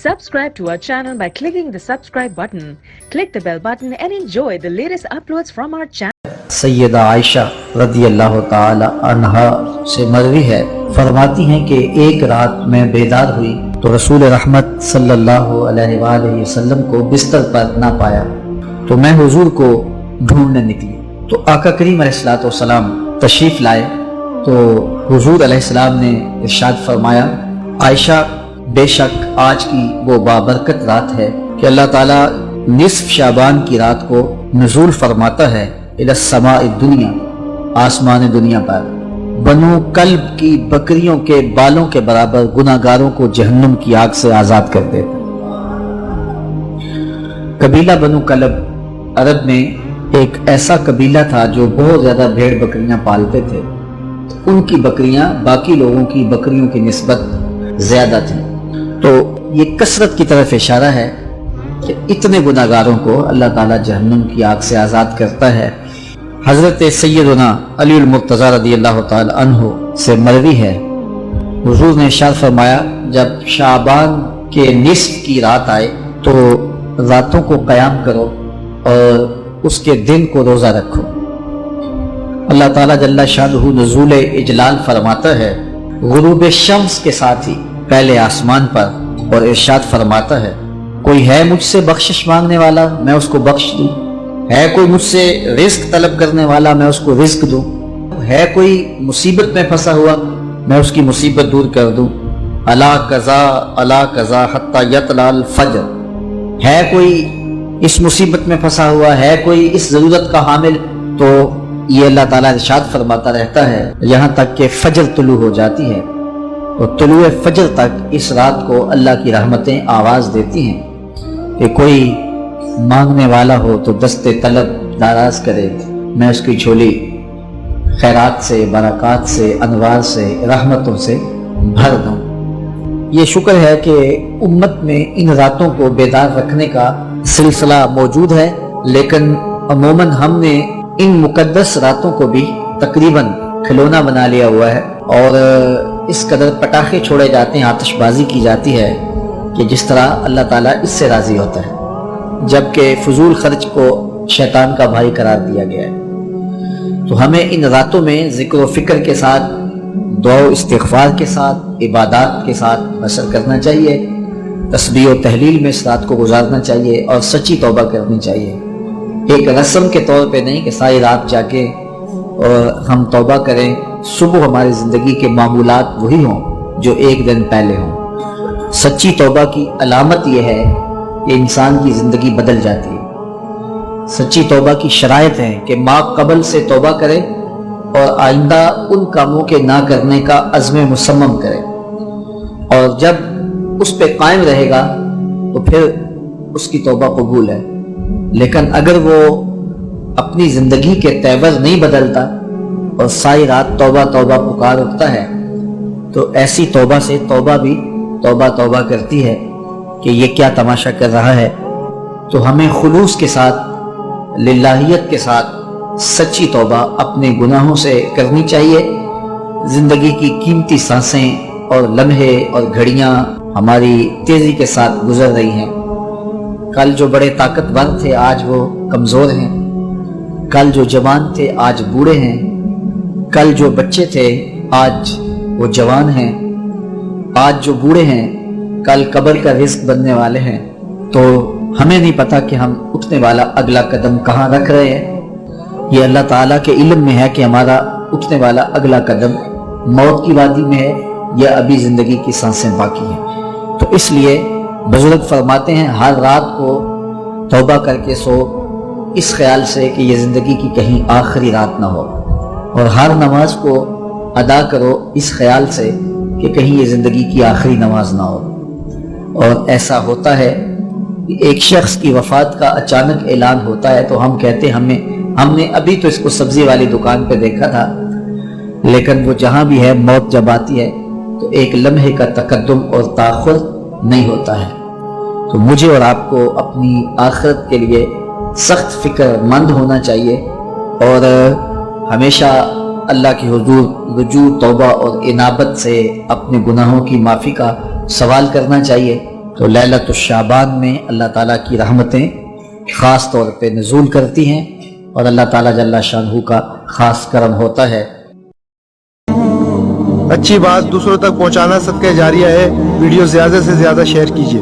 Subscribe to our channel by clicking the subscribe button. Click the bell button and enjoy the latest uploads from our channel. سیدہ عائشہ رضی اللہ تعالی عنہا سے مروی ہے، فرماتی ہیں کہ ایک رات میں بیدار ہوئی تو رسول رحمت صلی اللہ علیہ وآلہ وسلم کو بستر پر نہ پایا تو میں حضور کو ڈھونڈنے نکلی تو آقا کریم علیہ السلام تشریف لائے تو حضور علیہ السلام نے ارشاد فرمایا، عائشہ بے شک آج کی وہ بابرکت رات ہے کہ اللہ تعالیٰ نصف شعبان کی رات کو نزول فرماتا ہے الی السماء الدنیا، آسمان دنیا پر، بنو کلب کی بکریوں کے بالوں کے برابر گناہگاروں کو جہنم کی آگ سے آزاد کر دیتا۔ قبیلہ بنو کلب عرب میں ایک ایسا قبیلہ تھا جو بہت زیادہ بھیڑ بکریاں پالتے تھے، ان کی بکریاں باقی لوگوں کی بکریوں کی نسبت زیادہ تھیں، تو یہ کثرت کی طرف اشارہ ہے کہ اتنے گناہگاروں کو اللہ تعالیٰ جہنم کی آگ سے آزاد کرتا ہے۔ حضرت سیدنا علی المرتضی رضی اللہ تعالی عنہ سے مروی ہے، حضور نے ارشاد فرمایا، جب شعبان کے نصف کی رات آئے تو راتوں کو قیام کرو اور اس کے دن کو روزہ رکھو۔ اللہ تعالیٰ جل شانہ نزول اجلال فرماتا ہے غروب شمس کے ساتھ ہی پہلے آسمان پر، اور ارشاد فرماتا ہے، کوئی ہے مجھ سے بخشش مانگنے والا میں اس کو بخش دوں، ہے کوئی مجھ سے رزق طلب کرنے والا میں اس کو رزق دوں، ہے کوئی مصیبت میں پھنسا ہوا میں اس کی مصیبت دور کر دوں، الا قضا حتی یطلع الفجر، ہے کوئی اس مصیبت میں پھنسا ہوا ہے کوئی اس ضرورت کا حامل، تو یہ اللہ تعالیٰ ارشاد فرماتا رہتا ہے یہاں تک کہ فجر طلوع ہو جاتی ہے، اور طلوع فجر تک اس رات کو اللہ کی رحمتیں آواز دیتی ہیں کہ کوئی مانگنے والا ہو تو دست طلب دراز کرے، میں اس کی جھولی خیرات سے، برکات سے، انوار سے، رحمتوں سے بھر دوں۔ یہ شکر ہے کہ امت میں ان راتوں کو بیدار رکھنے کا سلسلہ موجود ہے، لیکن عموماً ہم نے ان مقدس راتوں کو بھی تقریباً کھلونا بنا لیا ہوا ہے، اور اس قدر پٹاخے چھوڑے جاتے ہیں، آتش بازی کی جاتی ہے کہ جس طرح اللہ تعالیٰ اس سے راضی ہوتا ہے، جبکہ فضول خرچ کو شیطان کا بھائی قرار دیا گیا ہے۔ تو ہمیں ان راتوں میں ذکر و فکر کے ساتھ، دعا و استغفار کے ساتھ، عبادات کے ساتھ بسر کرنا چاہیے، تسبیح و تحلیل میں اس رات کو گزارنا چاہیے، اور سچی توبہ کرنی چاہیے، ایک رسم کے طور پہ نہیں کہ ساری رات جاگے اور ہم توبہ کریں، صبح ہماری زندگی کے معمولات وہی ہوں جو ایک دن پہلے ہوں۔ سچی توبہ کی علامت یہ ہے کہ انسان کی زندگی بدل جاتی ہے۔ سچی توبہ کی شرائط ہے کہ ما قبل سے توبہ کرے اور آئندہ ان کاموں کے نہ کرنے کا عزم مصمم کرے، اور جب اس پہ قائم رہے گا تو پھر اس کی توبہ قبول ہے۔ لیکن اگر وہ اپنی زندگی کے تیور نہیں بدلتا اور ساری رات توبہ توبہ پکار اٹھتا ہے، تو ایسی توبہ سے توبہ بھی توبہ توبہ کرتی ہے کہ یہ کیا تماشا کر رہا ہے۔ تو ہمیں خلوص کے ساتھ، للہیت کے ساتھ سچی توبہ اپنے گناہوں سے کرنی چاہیے۔ زندگی کی قیمتی سانسیں اور لمحے اور گھڑیاں ہماری تیزی کے ساتھ گزر رہی ہیں، کل جو بڑے طاقتور تھے آج وہ کمزور ہیں، کل جو جوان تھے آج بوڑھے ہیں، کل جو بچے تھے آج وہ جوان ہیں، آج جو بوڑھے ہیں کل قبر کا رزق بننے والے ہیں۔ تو ہمیں نہیں پتا کہ ہم اٹھنے والا اگلا قدم کہاں رکھ رہے ہیں، یہ اللہ تعالیٰ کے علم میں ہے کہ ہمارا اٹھنے والا اگلا قدم موت کی وادی میں ہے یا ابھی زندگی کی سانسیں باقی ہیں۔ تو اس لیے بزرگ فرماتے ہیں ہر رات کو توبہ کر کے سو، اس خیال سے کہ یہ زندگی کی کہیں آخری رات نہ ہو، اور ہر نماز کو ادا کرو اس خیال سے کہ کہیں یہ زندگی کی آخری نماز نہ ہو۔ اور ایسا ہوتا ہے کہ ایک شخص کی وفات کا اچانک اعلان ہوتا ہے تو ہم کہتے ہیں ہم نے ابھی تو اس کو سبزی والی دکان پہ دیکھا تھا، لیکن وہ جہاں بھی ہے موت جب آتی ہے تو ایک لمحے کا تقدم اور تاخر نہیں ہوتا ہے۔ تو مجھے اور آپ کو اپنی آخرت کے لیے سخت فکر مند ہونا چاہیے، اور ہمیشہ اللہ کی حضور رجوع، توبہ اور انابت سے اپنے گناہوں کی معافی کا سوال کرنا چاہیے، تو لیلۃ الشعبان میں اللہ تعالیٰ کی رحمتیں خاص طور پہ نزول کرتی ہیں اور اللہ تعالیٰ جل شانہ کا خاص کرم ہوتا ہے۔ اچھی بات دوسروں تک پہنچانا صدقہ جاریہ ہے، ویڈیو زیادہ سے زیادہ شیئر کیجیے۔